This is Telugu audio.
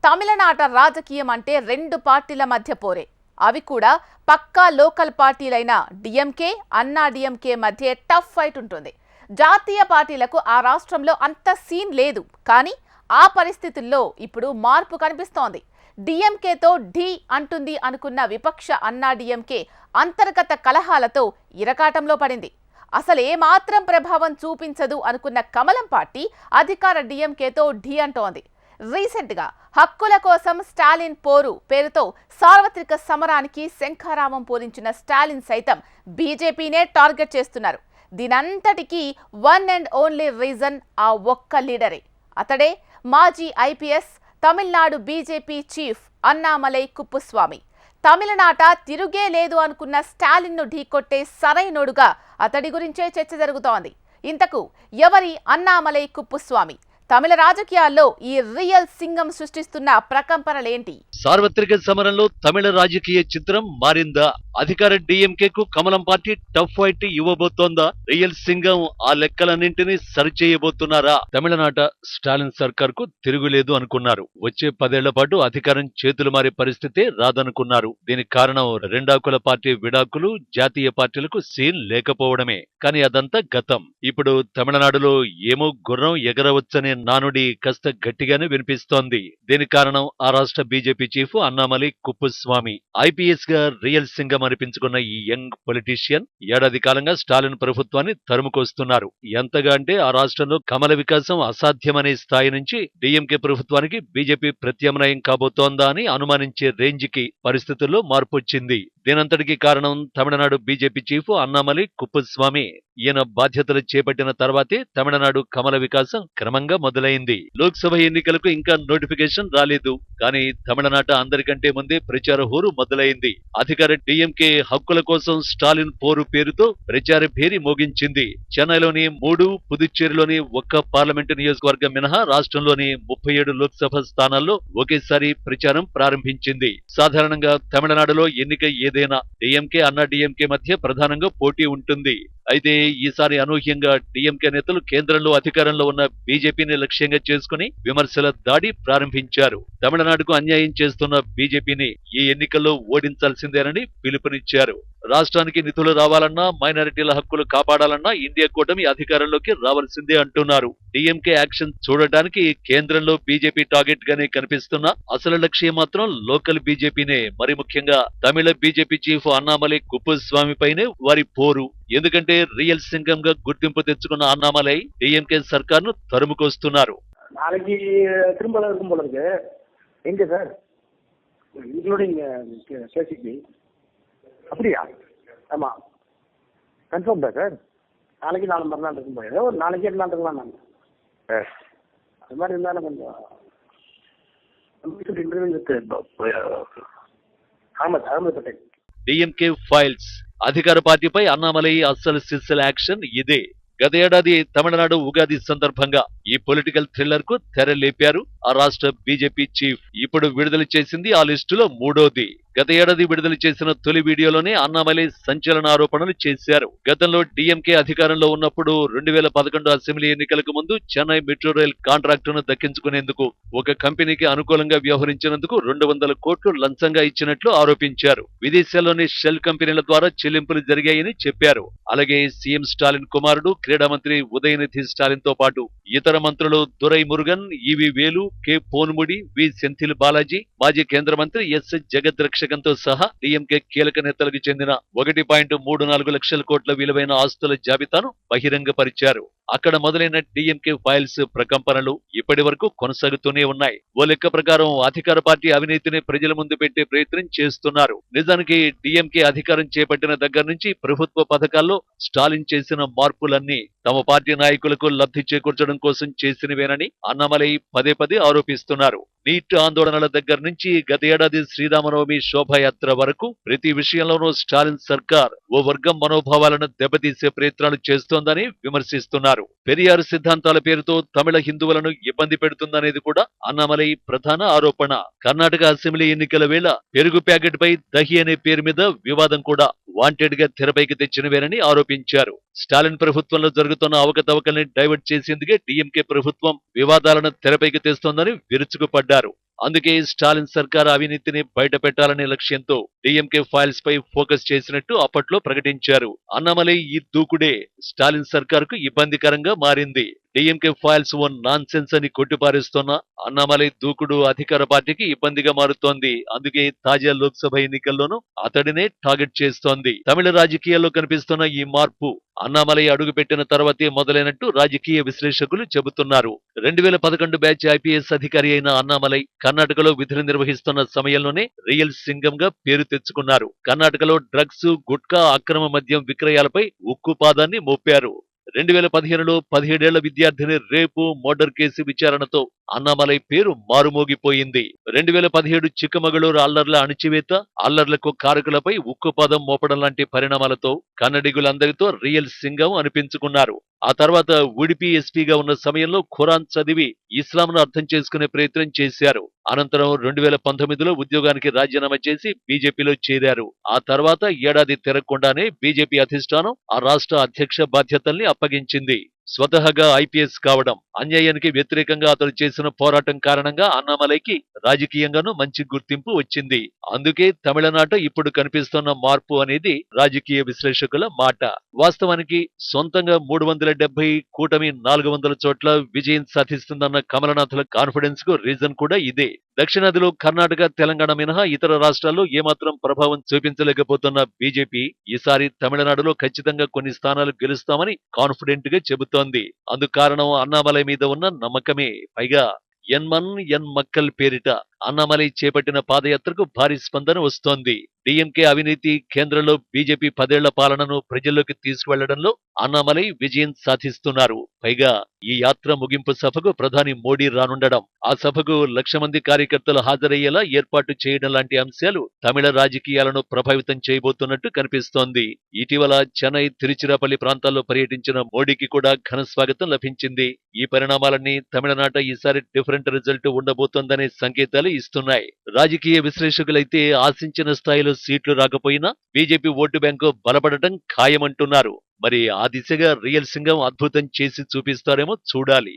తమిళనాట రాజకీయం అంటే రెండు పార్టీల మధ్య పోరే. అవి కూడా పక్కా లోకల్ పార్టీలైన డిఎంకే, అన్నా డిఎంకే మధ్య టఫ్ ఫైట్ ఉంటుంది. జాతీయ పార్టీలకు ఆ రాష్ట్రంలో అంత సీన్ లేదు. కానీ ఆ పరిస్థితుల్లో ఇప్పుడు మార్పు కనిపిస్తోంది. డిఎంకేతో ఢీ అంటుంది అనుకున్న విపక్ష అన్నా డిఎంకే అంతర్గత కలహాలతో ఇరకాటంలో పడింది. అసలు ఏమాత్రం ప్రభావం చూపించదు అనుకున్న కమలం పార్టీ అధికార డిఎంకేతో ఢీ అంటోంది. రీసెంట్గా హక్కుల కోసం స్టాలిన్ పోరు పేరుతో సార్వత్రిక సమరానికి శంఖారావం పూరించిన స్టాలిన్ సైతం బీజేపీనే టార్గెట్ చేస్తున్నారు. దీనంతటికీ వన్ అండ్ ఓన్లీ రీజన్ ఆ ఒక్క లీడరే. అతడే మాజీ IPS, Tamil Nadu BJP chief Annamalai Kuppuswamy. తమిళనాట తిరుగే లేదు అనుకున్న స్టాలిన్ను ఢీకొట్టే సరైనోడుగా అతడి గురించే చర్చ జరుగుతోంది. ఇంతకు ఎవరి అన్నామలై కుప్పుస్వామి? తమిళ రాజకీయాల్లో ఈ రియల్ సింగం సృష్టిస్తున్న ప్రకంపనలేంటి? సార్వత్రిక సమరంలో తమిళ రాజకీయ చిత్రం మారిందా? అధికార డిఎంకేకు కమలం పార్టీ టఫ్ ఫైట్ ఇవ్వబోతోందా? రియల్ సింగం ఆ లెక్కలన్నింటినీ సరిచేయబోతున్నారా? తమిళనాట స్టాలిన్ సర్కార్ కు తిరుగులేదు అనుకున్నారు. వచ్చే 10 ఏళ్ల పాటు అధికారం చేతులు మారే పరిస్థితే రాదనుకున్నారు. దీనికి కారణం రెండాకుల పార్టీ విడాకులు, జాతీయ పార్టీలకు సీన్ లేకపోవడమే. కానీ అదంతా గతం. ఇప్పుడు తమిళనాడులో ఏమో గుర్రం ఎగరవచ్చనే నానుడి కాస్త గట్టిగానే వినిపిస్తోంది. దీనికి కారణం ఆ రాష్ట్ర BJP chief Annamalai Kuppuswamy. IPS గా రియల్ సింగం అనిపించుకున్న ఈ యంగ్ పొలిటీషియన్ ఏడాది కాలంగా స్టాలిన్ ప్రభుత్వాన్ని తరుముకొస్తున్నారు. ఎంతగా అంటే ఆ రాష్ట్రంలో కమల వికాసం అసాధ్యమనే స్థాయి నుంచి డిఎంకే ప్రభుత్వానికి బీజేపీ ప్రత్యామ్నాయం కాబోతోందా అని అనుమానించే రేంజ్ కి పరిస్థితుల్లో మార్పు వచ్చింది. దీనంతటికీ కారణం తమిళనాడు బీజేపీ చీఫ్ అన్నామలై కుప్పుస్వామి. ఈయన బాధ్యతలు చేపట్టిన తర్వాతే తమిళనాడు కమల వికాసం క్రమంగా మొదలైంది. లోక్సభ ఎన్నికలకు ఇంకా నోటిఫికేషన్ రాలేదు. కానీ తమిళనాట అందరికంటే ముందే ప్రచార హోరు మొదలైంది. అధికార డిఎంకే హక్కుల కోసం స్టాలిన్ పోరు పేరుతో ప్రచార భేరి మోగించింది. చెన్నైలోని 3, పుదుచ్చేరిలోని ఒక్క పార్లమెంటు నియోజకవర్గం మినహా రాష్ట్రంలోని 37 లోక్సభ స్థానాల్లో ఒకేసారి ప్రచారం ప్రారంభించింది. సాధారణంగా తమిళనాడులో ఎన్నిక ఏదైనా డిఎంకే, అన్నా డిఎంకే మధ్య ప్రధానంగా పోటీ ఉంటుంది. అయితే ఈసారి అనూహ్యంగా డిఎంకే నేతలు కేంద్రంలో అధికారంలో ఉన్న బీజేపీని లక్ష్యంగా చేసుకుని విమర్శల దాడి ప్రారంభించారు. తమిళనాడుకు అన్యాయం చేస్తున్న బీజేపీని ఈ ఎన్నికల్లో ఓడించాల్సిందేనని పిలుపునిచ్చారు. రాష్ట్రానికి నిధులు రావాలన్నా, మైనారిటీల హక్కులు కాపాడాలన్నా ఇండియా కూటమి అధికారంలోకి రావాల్సిందే అంటున్నారు. డిఎంకే యాక్షన్ చూడటానికి కేంద్రంలో బీజేపీ టార్గెట్ గానే కనిపిస్తున్నా అసలు లక్ష్యం మాత్రం లోకల్ బీజేపీనే. మరి ముఖ్యంగా తమిళ బీజేపీ చీఫ్ అన్నామలై కుప్పుస్వామి పైనే వారి పోరు. ఎందుకంటే రియల్ సింగం గా గుర్తింపు తెచ్చుకున్న అన్నామలై డిఎంకే సర్కార్ను తరుముకొస్తున్నారు. நாளைக்கு திரும்ப இருக்கும் போல இருக்கு. எங்க சார்? Including KCP. அப்படியா? ஆமா, கன்ஃபார்ம் தான் சார். நாளைக்கு நாலு மறுநாள் இருக்கும் போது ஒரு நாளைக்கு எல்லாம் இருக்கலாம். நாங்கள் அது மாதிரி இருந்தாலும் கொஞ்சம் இன்டர்வியூ அகமது பட்டேல். డిఎంకే ఫైల్స్. అధికార పార్టీపై అన్నామలై అస్సలు సిస్సల యాక్షన్ ఇదే. గత ఏడాది తమిళనాడు ఉగాది సందర్భంగా ఈ పొలిటికల్ థ్రిల్లర్ కు తెర లేపారు ఆ రాష్ట్ర బీజేపీ చీఫ్. ఇప్పుడు విడుదల చేసింది ఆ లిస్టులో 3వది. గత ఏడాది విడుదల చేసిన తొలి వీడియోలోనే అన్నామలై సంచలన ఆరోపణలు చేశారు. గతంలో డిఎంకే అధికారంలో ఉన్నప్పుడు 2011 అసెంబ్లీ ఎన్నికలకు ముందు చెన్నై మెట్రో రైల్ కాంట్రాక్టును దక్కించుకునేందుకు ఒక కంపెనీకి అనుకూలంగా వ్యవహరించినందుకు 200 కోట్లు లంచంగా ఇచ్చినట్లు ఆరోపించారు. విదేశాల్లోని షెల్ కంపెనీల ద్వారా చెల్లింపులు జరిగాయని చెప్పారు. అలాగే సీఎం స్టాలిన్ కుమారుడు, క్రీడా మంత్రి ఉదయనిధి స్టాలిన్ తో పాటు ఇతర మంత్రులు దురై మురుగన్, ఈవి వేలు, కె పోన్ముడి, వి సెంథిల్ బాలాజీ, మాజీ కేంద్ర మంత్రి ఎస్ జగద్రక్షకంతో సహా డిఎంకే కీలక నేతలకు చెందిన 1.34 లక్షల కోట్ల విలువైన ఆస్తుల జాబితాను బహిరంగపరిచారు. అక్కడ మొదలైన డిఎంకే ఫైల్స్ ప్రకంపనలు ఇప్పటి వరకు కొనసాగుతూనే ఉన్నాయి. ఓ లెక్క ప్రకారం అధికార పార్టీ అవినీతిని ప్రజల ముందు పెట్టే ప్రయత్నం చేస్తున్నారు. నిజానికి డిఎంకే అధికారం చేపట్టిన దగ్గర నుంచి ప్రభుత్వ పథకాల్లో స్టాలిన్ చేసిన మార్పులన్నీ తమ పార్టీ నాయకులకు లబ్ధి చేకూర్చడం కోసం చేసినవేనని అన్నామలై పదే పదే ఆరోపిస్తున్నారు. నీట్ ఆందోళనల దగ్గర నుంచి గత ఏడాది శ్రీరామనవమి శోభాయాత్ర వరకు ప్రతి విషయంలోనూ స్టాలిన్ సర్కార్ ఓ వర్గం మనోభావాలను దెబ్బతీసే ప్రయత్నాలు చేస్తోందని విమర్శిస్తున్నారు. పెరియార్ సిద్ధాంతాల పేరుతో తమిళ హిందువులను ఇబ్బంది పెడుతుందనేది కూడా అన్నామలై ప్రధాన ఆరోపణ. కర్ణాటక అసెంబ్లీ ఎన్నికల వేళ పెరుగు ప్యాకెట్ పై దహి అనే పేరు మీద వివాదం కూడా వాంటెడ్ గా తెరపైకి తెచ్చినవేనని ఆరోపించారు. స్టాలిన్ ప్రభుత్వంలో జరుగుతున్న అవకతవకల్ని డైవర్ట్ చేసేందుకే డిఎంకే ప్రభుత్వం వివాదాలను తెరపైకి తెస్తోందని విరుచుకుపడ్డారు. అందుకే స్టాలిన్ సర్కార్ అవినీతిని బయట పెట్టాలనే లక్ష్యంతో డిఎంకే ఫైల్స్ పై ఫోకస్ చేసినట్టు అప్పట్లో ప్రకటించారు. అన్నామలై ఈ దూకుడే స్టాలిన్ సర్కార్ కు ఇబ్బందికరంగా మారింది. డిఎంకే ఫైల్స్ ఓ నాన్ సెన్స్ అని కొట్టిపారేస్తున్న అన్నామలై దూకుడు అధికార పార్టీకి ఇబ్బందిగా మారుతోంది. అందుకే తాజా లోక్సభ ఎన్నికల్లోనూ అతడినే టార్గెట్ చేస్తోంది. తమిళ రాజకీయాల్లో కనిపిస్తున్న ఈ మార్పు అన్నామలై అడుగుపెట్టిన తర్వాతే మొదలైనట్టు రాజకీయ విశ్లేషకులు చెబుతున్నారు. 2011 బ్యాచ్ ఐపీఎస్ అధికారి అయిన అన్నామలై కర్ణాటకలో విధులు నిర్వహిస్తున్న సమయంలోనే రియల్ సింగంగా పేరు తెచ్చుకున్నారు. కర్ణాటకలో డ్రగ్స్, గుట్కా, అక్రమ మద్యం విక్రయాలపై ఉక్కుపాదాన్ని మోపారు. 2015లో 17ఏళ్ల విద్యార్థిని రేపు, మర్డర్ కేసు విచారణతో అన్నామలై పేరు మారుమోగిపోయింది. 2017 చిక్కమగళూరు అల్లర్ల అణిచివేత, అల్లర్లకు కారకులపై ఉక్కుపాదం మోపడం లాంటి పరిణామాలతో కన్నడిగులందరితో రియల్ సింగం అనిపించుకున్నారు. ఆ తర్వాత ఉడిపి ఎస్పీగా ఉన్న సమయంలో ఖురాన్ చదివి ఇస్లాంను అర్థం చేసుకునే ప్రయత్నం చేశారు. అనంతరం 2019లో ఉద్యోగానికి రాజీనామా చేసి బీజేపీలో చేరారు. ఆ తర్వాత ఏడాది తిరగకుండానే బీజేపీ అధిష్టానం ఆ రాష్ట్ర అధ్యక్ష బాధ్యతల్ని అప్పగించింది. స్వతహాగా ఐపీఎస్ కావడం, అన్యాయానికి వ్యతిరేకంగా అతడు చేసిన పోరాటం కారణంగా అన్నామలైకి రాజకీయంగానూ మంచి గుర్తింపు వచ్చింది. అందుకే తమిళనాట ఇప్పుడు కనిపిస్తున్న మార్పు అనేది రాజకీయ విశ్లేషకుల మాట. వాస్తవానికి సొంతంగా 370, కూటమి 400 చోట్ల విజయం సాధిస్తుందన్న కమలనాథుల కాన్ఫిడెన్స్ కు రీజన్ కూడా ఇదే. దక్షిణాదిలో కర్ణాటక, తెలంగాణ మినహా ఇతర రాష్ట్రాల్లో ఏమాత్రం ప్రభావం చూపించలేకపోతున్న బీజేపీ ఈసారి తమిళనాడులో ఖచ్చితంగా కొన్ని స్థానాలు గెలుస్తామని కాన్ఫిడెంట్ గా చెబుతోంది. అందుకు కారణం అన్నామలై మీద ఉన్న నమ్మకమే. పైగా ఎన్ మక్కల్ పేరిట అన్నామలై చేపట్టిన పాదయాత్రకు భారీ స్పందన వస్తోంది. డిఎంకే అవినీతి, కేంద్రంలో బీజేపీ 10 ఏళ్ల పాలనను ప్రజల్లోకి తీసుకువెళ్లడంలో అన్నామలై విజయం సాధిస్తున్నారు. పైగా ఈ యాత్ర ముగింపు సభకు ప్రధాని మోడీ రానుండడం, ఆ సభకు 1,00,000 మంది కార్యకర్తలు హాజరయ్యేలా ఏర్పాటు చేయడం లాంటి అంశాలు తమిళ రాజకీయాలను ప్రభావితం చేయబోతున్నట్టు కనిపిస్తోంది. ఇటీవల చెన్నై, తిరుచిరాపల్లి ప్రాంతాల్లో పర్యటించిన మోడీకి కూడా ఘన స్వాగతం లభించింది. ఈ పరిణామాలన్నీ తమిళనాట ఈసారి డిఫరెంట్ రిజల్ట్ ఉండబోతోందనే సంకేతాలు ఇస్తున్నాయి. రాజకీయ విశ్లేషకులైతే ఆశించిన స్థాయిలో సీట్లు రాకపోయినా బీజేపీ ఓటు బ్యాంకు బలపడటం ఖాయమంటున్నారు. మరి ఆ దిశగా రియల్ సింగం అద్భుతం చేసి చూపిస్తారేమో చూడాలి.